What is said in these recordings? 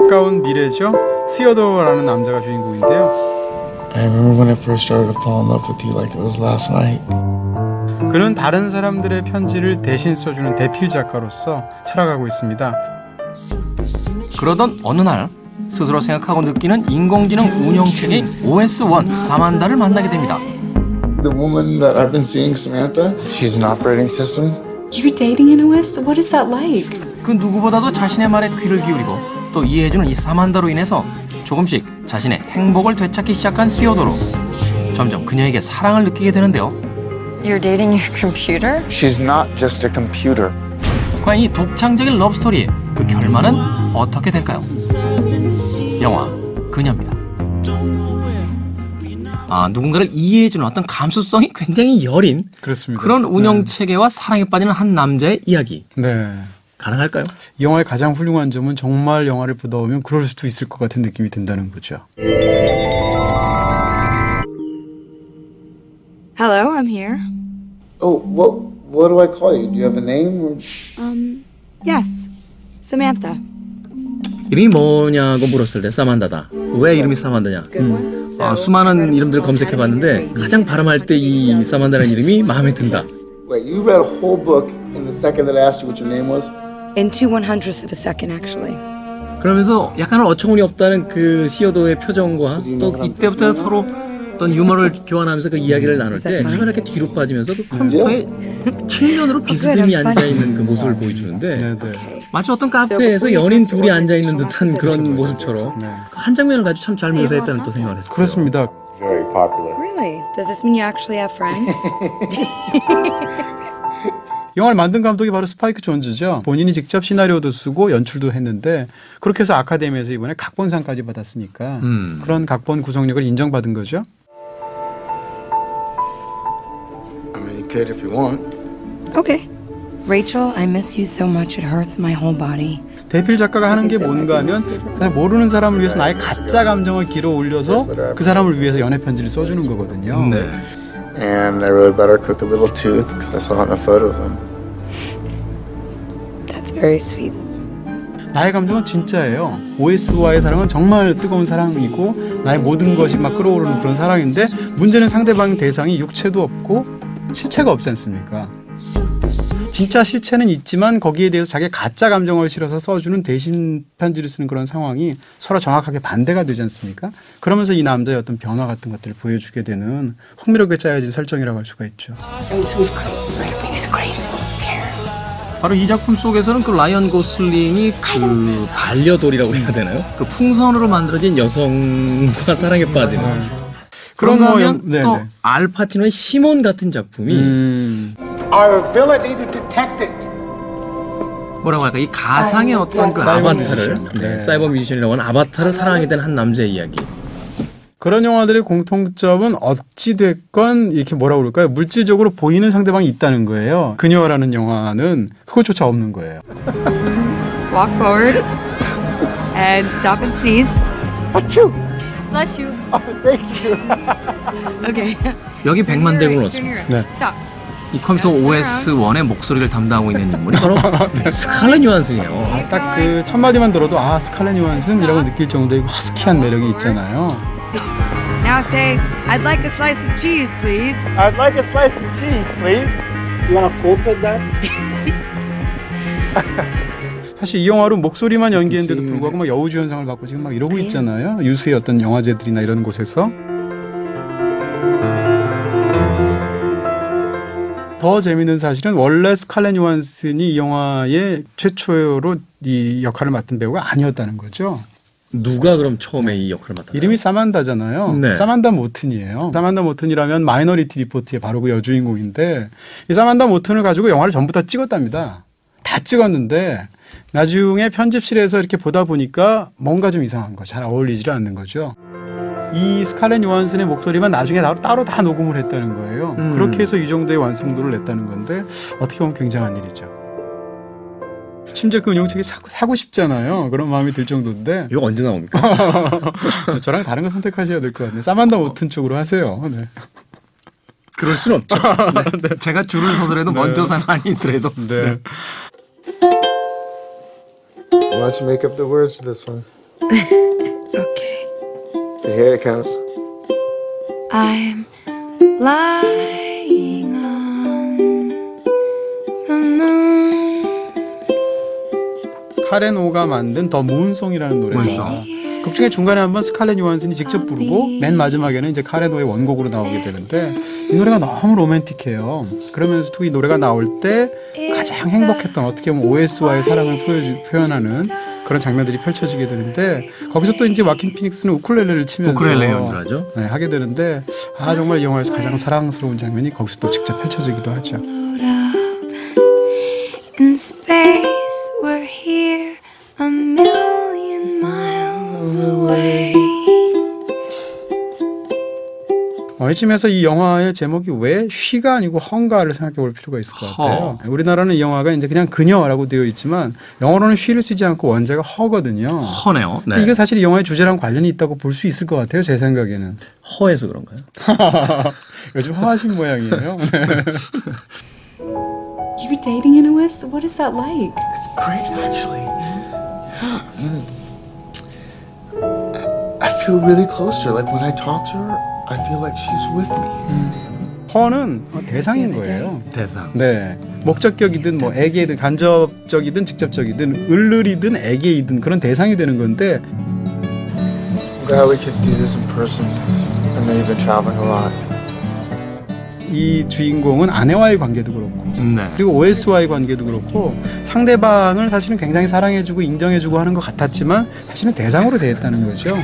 가까운 미래죠. 시어도어라는 남자가 주인공인데요. I remember when I first started to fall in love with you like it was last night. 그는 다른 사람들의 편지를 대신 써주는 대필 작가로서 살아가고 있습니다. 그러던 어느 날 스스로 생각하고 느끼는 인공지능 운영체계인 OS1 사만다를 만나게 됩니다. The woman that I've been seeing, Samantha, she's an operating system. You're dating an OS? What is that like? 그 누구보다도 자신의 말에 귀를 기울이고 또 이해해주는 이 사만다로 인해서 조금씩 자신의 행복을 되찾기 시작한 시오도로. 점점 그녀에게 사랑을 느끼게 되는데요. You're dating your computer? She's not just a computer. 과연 이 독창적인 러브스토리의 그 결말은 어떻게 될까요? 영화 그녀입니다. 누군가를 이해해주는 어떤 감수성이 굉장히 여린 그렇습니다. 그런 운영체계와 사랑에 빠지는 한 남자의 이야기. 네. 가능할까요? 이 영화의 가장 훌륭한 점은 정말 영화를 보다 보면 그럴 수도 있을 것 같은 느낌이 든다는 거죠. Hello, I'm here. Oh, what do I call you? Do you have a name? Yes. Samantha. 이름이 뭐냐고 물었을 때 사만다다. 왜 이름이 사만다냐? 수많은 이름들 검색해봤는데 가장 발음할 때 이 사만다라는 이름이 마음에 든다. Wait, you read a whole book in the second that I asked you what your name was? In 2/100ths of a second, actually. 그러면서 약간은 어처구니 없다는 그 시어도의 표정과 또 이때부터 서로 어떤 유머를 교환하면서 그 이야기를 나눌 때 카메라 이렇게 뒤로 빠지면서 그 컴퓨터에 측면으로 비스듬히 앉아있는 그 모습을 보여주는데 마치 어떤 카페에서 연인 둘이 앉아있는 듯한 그런 모습처럼 한 장면을 가지고 참 잘 묘사했다는 또 생각을 했어요. 그렇습니다. Very popular. Really? Does this mean you actually have friends? 영화를 만든 감독이 바로 스파이크 존즈죠. 본인이 직접 시나리오도 쓰고 연출도 했는데 그렇게 해서 아카데미에서 이번에 각본상까지 받았으니까 그런 각본 구성력을 인정받은 거죠. I mean, you could if you want. Okay. Rachel, I miss you so much it hurts my whole body. 대필 작가가 하는 게 뭔가 하면 그냥 모르는 사람을 위해서 나의 가짜 감정을 길어 올려서 그 사람을 위해서 연애 편지를 써주는 거거든요. 네. And I wrote about her crooked little tooth because I saw it in a photo of him. That's very sweet. 나의 감정은 진짜예요. OS와의 사랑은 정말 뜨거운 사랑이고 나의 모든 것이 막 끌어오르는 그런 사랑인데 문제는 상대방 대상이 육체도 없고 실체가 없지 않습니까? 진짜 실체는 있지만 거기에 대해서 자기의 가짜 감정을 실어서 써주는 대신 편지를 쓰는 그런 상황이 서로 정확하게 반대가 되지 않습니까? 그러면서 이 남자의 어떤 변화 같은 것들을 보여주게 되는 흥미롭게 짜여진 설정이라고 할 수가 있죠. 바로 이 작품 속에서는 그 라이언 고슬링이 그 반려돌이라고 해야 되나요? 그 풍선으로 만들어진 여성과 사랑에 빠지는 그런가 하면 또 알파티노의 시몬 같은 작품이 Our ability to detect it. 뭐라고 할까? 이 가상의 어떤 그 아바타를 사이버 뮤지션이라고 하는 아바타를 사랑하게 된 한 남자의 이야기. 그런 영화들의 공통점은 어찌됐건 이렇게 뭐라고 그럴까요? 물질적으로 보이는 상대방이 있다는 거예요. 그녀라는 영화는 그것조차 없는 거예요. Walk forward and stop and sneeze. Achoo! Bless you. Oh, thank you. Okay. 여기 100만 대군을 넣습니다. 네. Stop. 이 컴퓨터 OS1의 목소리를 담당하고 있는 인물이 바로 스칼렛 요한슨이에요. 딱 그 첫 마디만 들어도 스칼렛 요한슨이라고 느낄 정도의 허스키한 매력이 있잖아요. Now say, I'd like a slice of cheese, please. I'd like a slice of cheese, please. You want to cope with that? 사실 이 영화로 목소리만 연기했는데도 불구하고 막 여우주연상을 받고 지금 막 이러고 있잖아요. 유수의 어떤 영화제들이나 이런 곳에서. 더 재미있는 사실은 원래 스칼렛 요한슨이 이 영화의 최초로 이 역할을 맡은 배우가 아니었다는 거죠. 누가 그럼 처음에 이 역할을 맡았나요? 이름이 사만다잖아요. 네. 사만다 모튼이에요. 사만다 모튼이라면 마이너리티 리포트의 바로 그 여주인공인데 이 사만다 모튼을 가지고 영화를 전부 다 찍었답니다. 다 찍었는데 나중에 편집실에서 이렇게 보다 보니까 뭔가 좀 이상한 거, 잘 어울리지 않는 거죠. 이 스칼렛 요한슨의 목소리만 나중에 따로 다 녹음을 했다는 거예요. 그렇게 해서 이 정도의 완성도를 냈다는 건데 어떻게 보면 굉장한 일이죠. 심지어 그 운영책이 사고 싶잖아요. 그런 마음이 들 정도인데. 이거 언제 나옵니까? 저랑 다른 거 선택하셔야 될 것 같네요. 사만다 모튼 쪽으로 하세요. 네. 그럴 순 없죠. 네. 제가 줄을 서서라도 먼저 산 아니더라도. 네. Why don't you make up the words to this one? Okay. Here it comes. I'm lying on the moon. 카렌 오가 만든 더 문송이라는 노래가 문송. 극 중에 중간에 한번 스칼렛 요한슨이 직접 부르고 맨 마지막에는 이제 카렌 오의 원곡으로 나오게 되는데 이 노래가 너무 로맨틱해요. 그러면서도 이 노래가 나올 때 가장 행복했던 어떻게 보면 OS와의 사랑을 표현하는 그런 장면들이 펼쳐지게 되는데 거기서 또 이제 와킨 피닉스는 우쿨렐레를 치면서 우쿨렐레 연주하죠. 네, 하게 되는데 정말 이 영화에서 가장 사랑스러운 장면이 거기서 또 직접 펼쳐지기도 하죠. In space, we're here a million miles away. 이쯤에서 이 영화의 제목이 왜 쉬가 아니고 헝가를 생각해 볼 필요가 있을 것 같아요. 우리나라는 이 영화가 이제 그냥 그녀라고 되어 있지만 영어로는 쉬를 쓰지 않고 원제가 허거든요. 허네요. 네. 이게 사실 이 영화의 주제랑 관련이 있다고 볼 수 있을 것 같아요. 제 생각에는. 허해서 그런가요? 요즘 허하신 모양이에요. You were dating Inouye? What is that like? It's great, actually. I feel really close to her. Like when I talk to her, I feel like she's with me. 허는 대상인 거예요. 대상. 네. 목적격이든 뭐 애계이든 간접적이든 직접적이든 을을이든 애계이든 그런 대상이 되는 건데 I'm glad we could do this in person. I know you've been traveling a lot. 이 주인공은 아내와의 관계도 그렇고 네. 그리고 OS와의 관계도 그렇고 상대방을 사실은 굉장히 사랑해주고 인정해주고 하는 것 같았지만 사실은 대상으로 대했다는 거죠.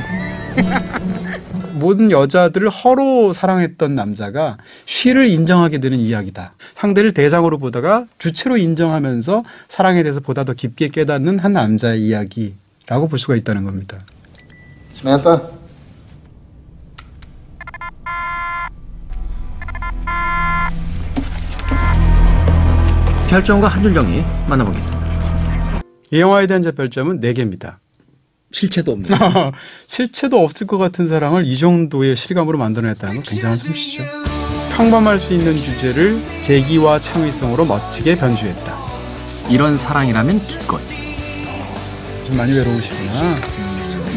모든 여자들을 허로 사랑했던 남자가 쉬를 인정하게 되는 이야기다. 상대를 대상으로 보다가 주체로 인정하면서 사랑에 대해서 보다 더 깊게 깨닫는 한 남자의 이야기라고 볼 수가 있다는 겁니다. Samantha? 별점과 한 줄 정리 만나보겠습니다. 이 영화에 대한 제 별점은 4개입니다. 실체도 없는. 실체도 없을 것 같은 사랑을 이 정도의 실감으로 만들어냈다는 건 굉장한 솜씨죠. 평범할 수 있는 주제를 재기와 창의성으로 멋지게 변주했다. 이런 사랑이라면 기꺼이. 좀 많이 외로우시구나.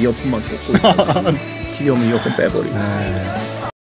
이어폰만 꽂고 귀여우면 이어폰 빼버리고. 네.